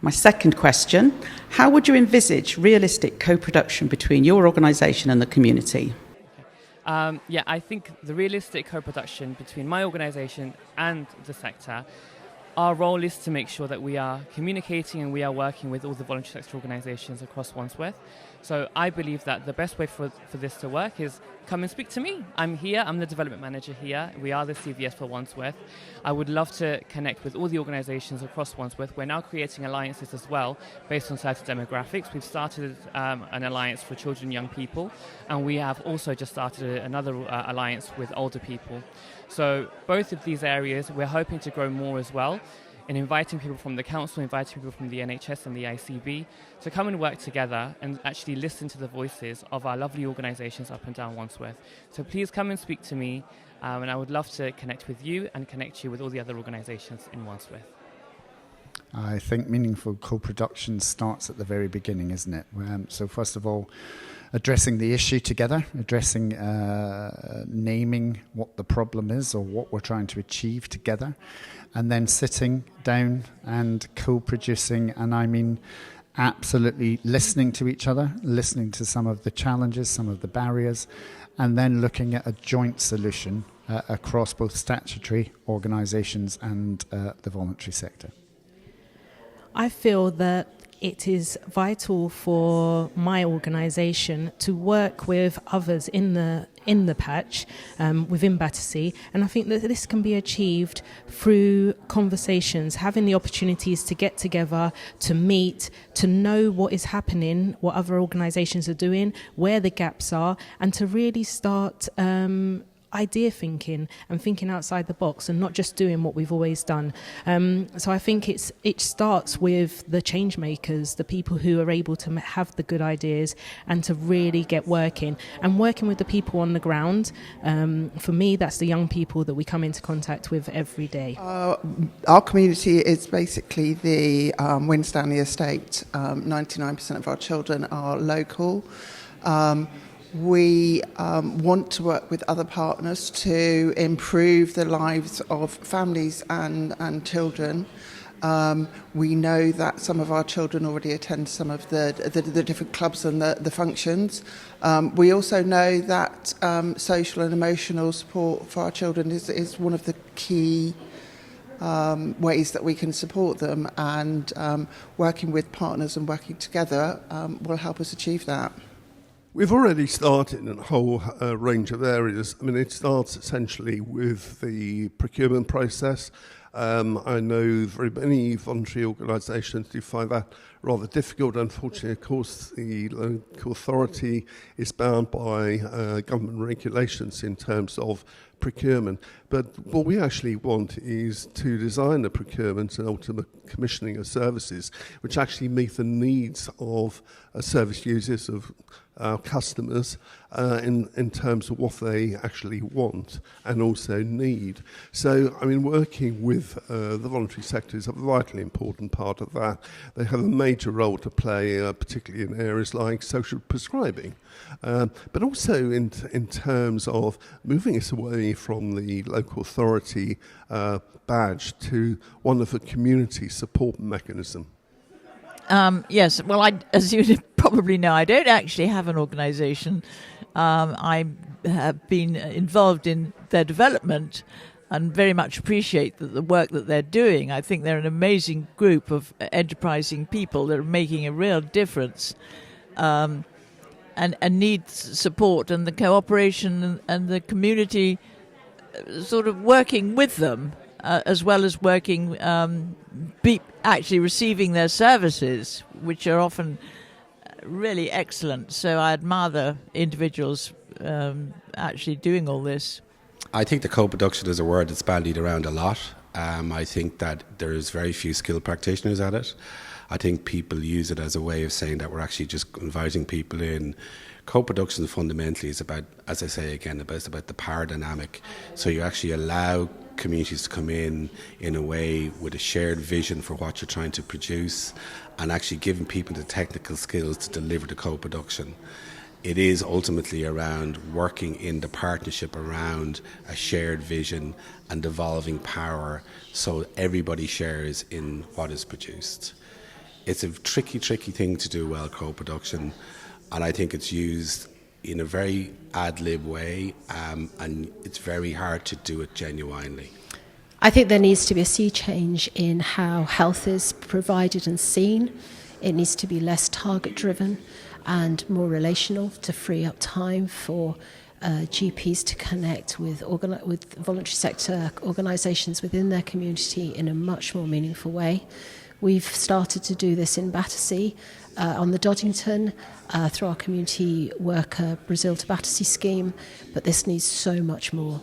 My second question, how would you envisage realistic co-production between your organisation and the community? I think the realistic co-production between my organisation and the sector, our role is to make sure that we are communicating and we are working with all the voluntary sector organisations across Wandsworth. So I believe that the best way for this to work is come and speak to me. I'm here, I'm the development manager here. We are the CVS for Wandsworth. I would love to connect with all the organisations across Wandsworth. We're now creating alliances as well based on certain demographics. We've started an alliance for children and young people, and we have also just started another alliance with older people. So both of these areas we're hoping to grow more as well, in inviting people from the council, inviting people from the NHS and the ICB to come and work together and actually listen to the voices of our lovely organisations up and down Wandsworth. So please come and speak to me, and I would love to connect with you and connect you with all the other organisations in Wandsworth. I think meaningful co-production starts at the very beginning, isn't it? So first of all, addressing the issue together, naming what the problem is or what we're trying to achieve together, and then sitting down and co-producing, and I mean absolutely listening to each other, listening to some of the challenges, some of the barriers, and then looking at a joint solution across both statutory organisations and the voluntary sector. I feel that it is vital for my organisation to work with others in the patch within Battersea, and I think that this can be achieved through conversations, having the opportunities to get together, to meet, to know what is happening, what other organisations are doing, where the gaps are, and to really start idea thinking and thinking outside the box and not just doing what we've always done. So I think it starts with the change makers, the people who are able to have the good ideas and to really get working and working with the people on the ground. For me, that's the young people that we come into contact with every day. Our community is basically the Winstanley estate. 99% of our children are local. We want to work with other partners to improve the lives of families and children. We know that some of our children already attend some of the different clubs and the functions. We also know that social and emotional support for our children is one of the key ways that we can support them, and working with partners and working together will help us achieve that. We've already started in a whole range of areas. I mean, it starts essentially with the procurement process. I know very many voluntary organisations do find that rather difficult. Unfortunately, of course, the local authority is bound by government regulations in terms of procurement. But what we actually want is to design the procurement and ultimate commissioning of services which actually meet the needs of service users, of our customers, in terms of what they actually want and also need. So, I mean, working with the voluntary sector is a vitally important part of that. They have a major role to play, particularly in areas like social prescribing, but also in terms of moving us away from the local authority badge to one of a community support mechanism. Yes, well, as you probably know, I don't actually have an organisation. I have been involved in their development and very much appreciate the work that they're doing. I think they're an amazing group of enterprising people that are making a real difference and need support, and the cooperation and the community sort of working with them. As well as working, actually receiving their services, which are often really excellent. So I admire the individuals actually doing all this. I think the co-production is a word that's bandied around a lot. I think that there's very few skilled practitioners at it. I think people use it as a way of saying that we're actually just inviting people in. Co-production fundamentally is about, as I say again, it's about the power dynamic. So you actually allow communities to come in a way with a shared vision for what you're trying to produce, and actually giving people the technical skills to deliver the co-production. It is ultimately around working in the partnership around a shared vision and devolving power so everybody shares in what is produced. it's a tricky thing to do well, co-production, and I think it's used in a very ad-lib way, and it's very hard to do it genuinely. I think there needs to be a sea change in how health is provided and seen. It needs to be less target-driven and more relational to free up time for GPs to connect with voluntary sector organisations within their community in a much more meaningful way. We've started to do this in Battersea on the Doddington through our community worker Brazil to Battersea scheme, but this needs so much more.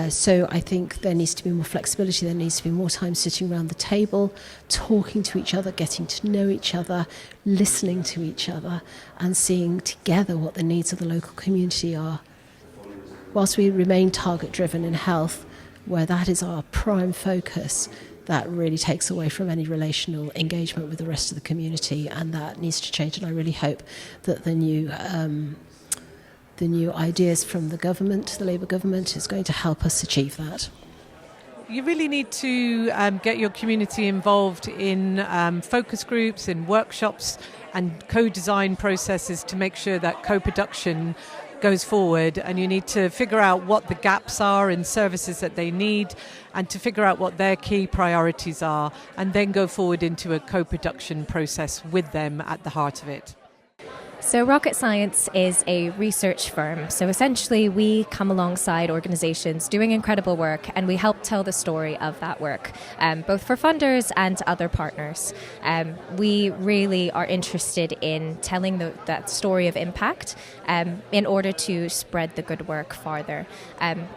So I think there needs to be more flexibility, there needs to be more time sitting around the table, talking to each other, getting to know each other, listening to each other and seeing together what the needs of the local community are. Whilst we remain target-driven in health, where that is our prime focus, that really takes away from any relational engagement with the rest of the community, and that needs to change. And I really hope that the new ideas from the government, the Labour government, is going to help us achieve that. You really need to get your community involved in focus groups, in workshops and co-design processes to make sure that co-production goes forward, and you need to figure out what the gaps are in services that they need and to figure out what their key priorities are, and then go forward into a co-production process with them at the heart of it. So Rocket Science is a research firm. So essentially we come alongside organisations doing incredible work, and we help tell the story of that work, both for funders and other partners. We really are interested in telling that story of impact in order to spread the good work farther.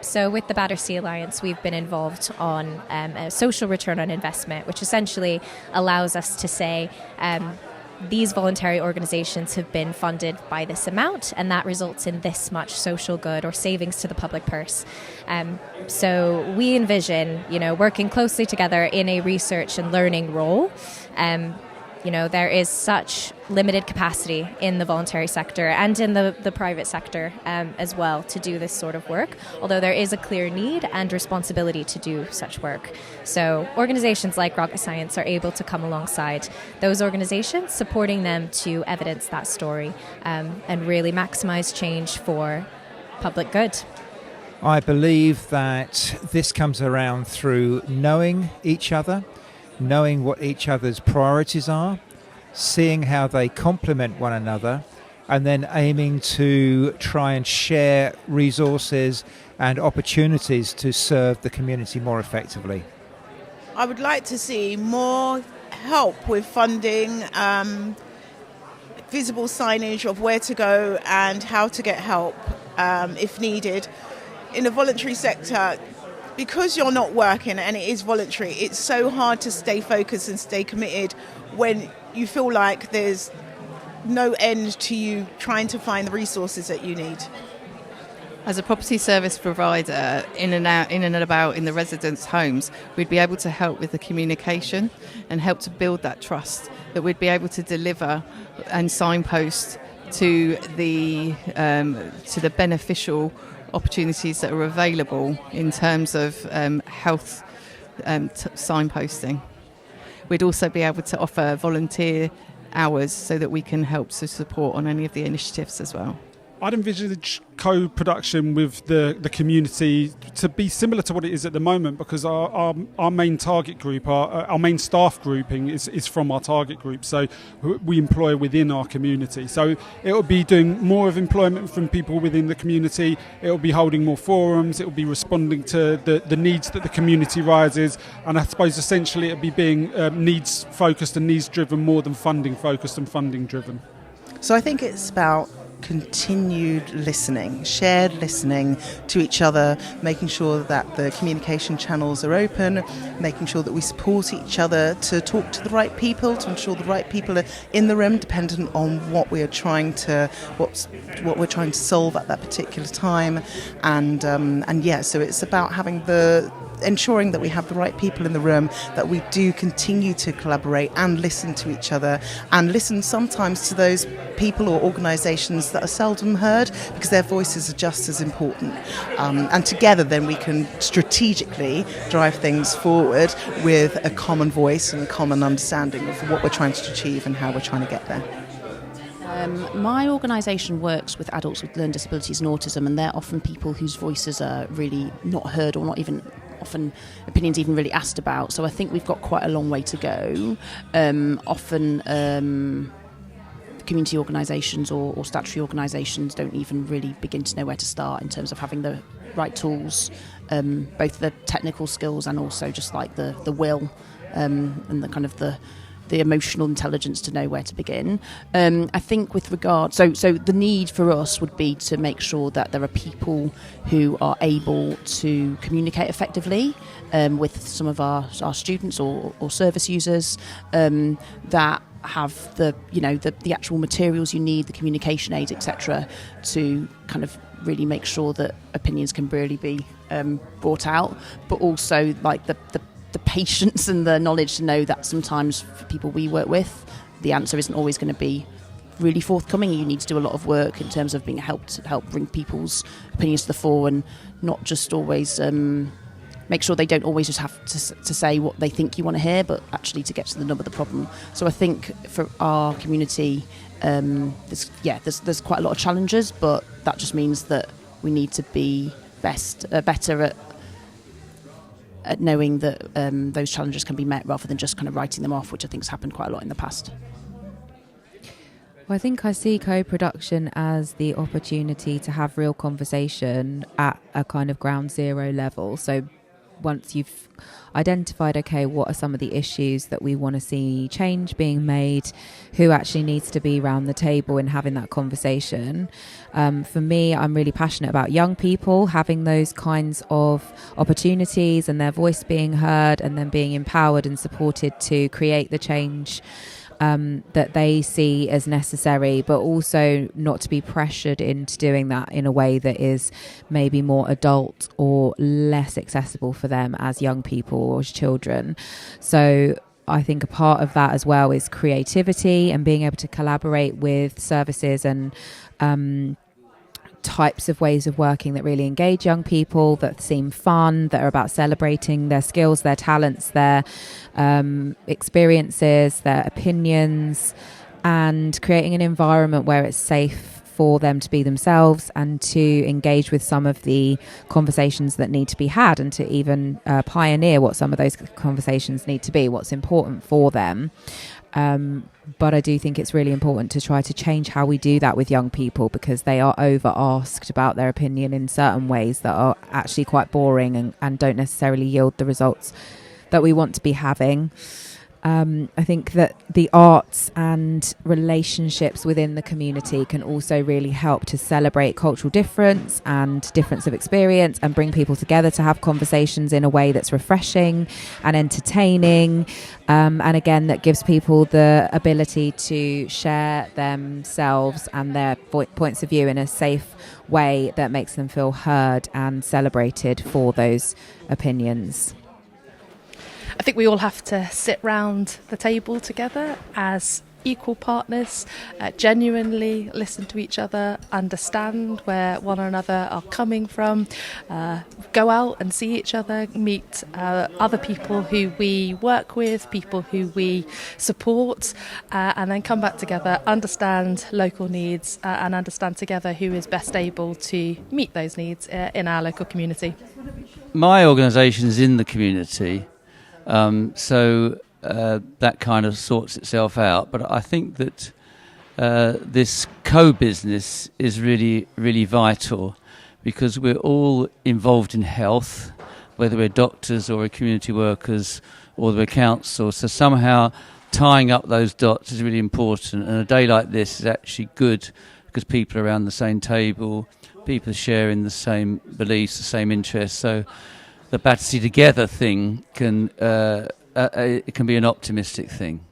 So with the Battersea Alliance, we've been involved on a social return on investment, which essentially allows us to say, these voluntary organisations have been funded by this amount, and that results in this much social good or savings to the public purse. So we envision, working closely together in a research and learning role. There is such limited capacity in the voluntary sector and in the private sector as well to do this sort of work, although there is a clear need and responsibility to do such work. So organisations like Rocket Science are able to come alongside those organisations, supporting them to evidence that story and really maximise change for public good. I believe that this comes around through knowing each other, knowing what each other's priorities are, seeing how they complement one another, and then aiming to try and share resources and opportunities to serve the community more effectively. I would like to see more help with funding, visible signage of where to go and how to get help if needed. In the voluntary sector, because you're not working and it is voluntary, it's so hard to stay focused and stay committed when you feel like there's no end to you trying to find the resources that you need. As a property service provider in and about in the residents' homes, we'd be able to help with the communication and help to build that trust that we'd be able to deliver and signpost to the beneficial opportunities that are available in terms of health signposting. We'd also be able to offer volunteer hours so that we can help to support on any of the initiatives as well. I'd envisage co-production with the community to be similar to what it is at the moment, because our main target group, our main staff grouping is from our target group, so we employ within our community. So it will be doing more of employment from people within the community, it will be holding more forums, it will be responding to the needs that the community rises, and I suppose essentially it will be being needs focused and needs driven more than funding focused and funding driven. So I think it's about continued listening, shared listening to each other, making sure that the communication channels are open, making sure that we support each other to talk to the right people, to ensure the right people are in the room, dependent on what we're trying to solve at that particular time, and so it's about having ensuring that we have the right people in the room, that we do continue to collaborate and listen to each other, and listen sometimes to those people or organisations that are seldom heard, because their voices are just as important. And together then we can strategically drive things forward with a common voice and a common understanding of what we're trying to achieve and how we're trying to get there. My organisation works with adults with learning disabilities and autism, and they're often people whose voices are really not heard, or not even often opinions even really asked about. So I think we've got quite a long way to go. Often community organisations or statutory organisations don't even really begin to know where to start in terms of having the right tools, both the technical skills and also just like the will and the kind of the emotional intelligence to know where to begin. I think with regard, so the need for us would be to make sure that there are people who are able to communicate effectively with some of our students or service users, that have the actual materials you need, the communication aids, etc., to kind of really make sure that opinions can really be brought out, but also like the patience and the knowledge to know that sometimes for people we work with, the answer isn't always going to be really forthcoming. You need to do a lot of work in terms of being help bring people's opinions to the fore, and not just always make sure they don't always just have to say what they think you want to hear, but actually to get to the nub of the problem. So I think for our community, there's quite a lot of challenges, but that just means that we need to be better at knowing that those challenges can be met rather than just kind of writing them off, which I think has happened quite a lot in the past. Well, I think I see co-production as the opportunity to have real conversation at a kind of ground zero level. So once you've identified, okay, what are some of the issues that we want to see change being made, who actually needs to be around the table and having that conversation. For me, I'm really passionate about young people having those kinds of opportunities and their voice being heard and then being empowered and supported to create the change that they see as necessary, but also not to be pressured into doing that in a way that is maybe more adult or less accessible for them as young people or as children. So I think a part of that as well is creativity and being able to collaborate with services and types of ways of working that really engage young people, that seem fun, that are about celebrating their skills, their talents, their experiences, their opinions, and creating an environment where it's safe for them to be themselves and to engage with some of the conversations that need to be had, and to even pioneer what some of those conversations need to be, what's important for them. But I do think it's really important to try to change how we do that with young people, because they are over asked about their opinion in certain ways that are actually quite boring and don't necessarily yield the results that we want to be having. I think that the arts and relationships within the community can also really help to celebrate cultural difference and difference of experience and bring people together to have conversations in a way that's refreshing and entertaining. And again, that gives people the ability to share themselves and their points of view in a safe way that makes them feel heard and celebrated for those opinions. I think we all have to sit round the table together as equal partners, genuinely listen to each other, understand where one another are coming from, go out and see each other, meet other people who we work with, people who we support, and then come back together, understand local needs, and understand together who is best able to meet those needs in our local community. My organisation is in the community. So that kind of sorts itself out. But I think that this co-business is really, really vital, because we're all involved in health, whether we're doctors or we're community workers or we're council. So somehow tying up those dots is really important. And a day like this is actually good because people are around the same table, people are sharing the same beliefs, the same interests. So the Battersea Together thing can it can be an optimistic thing.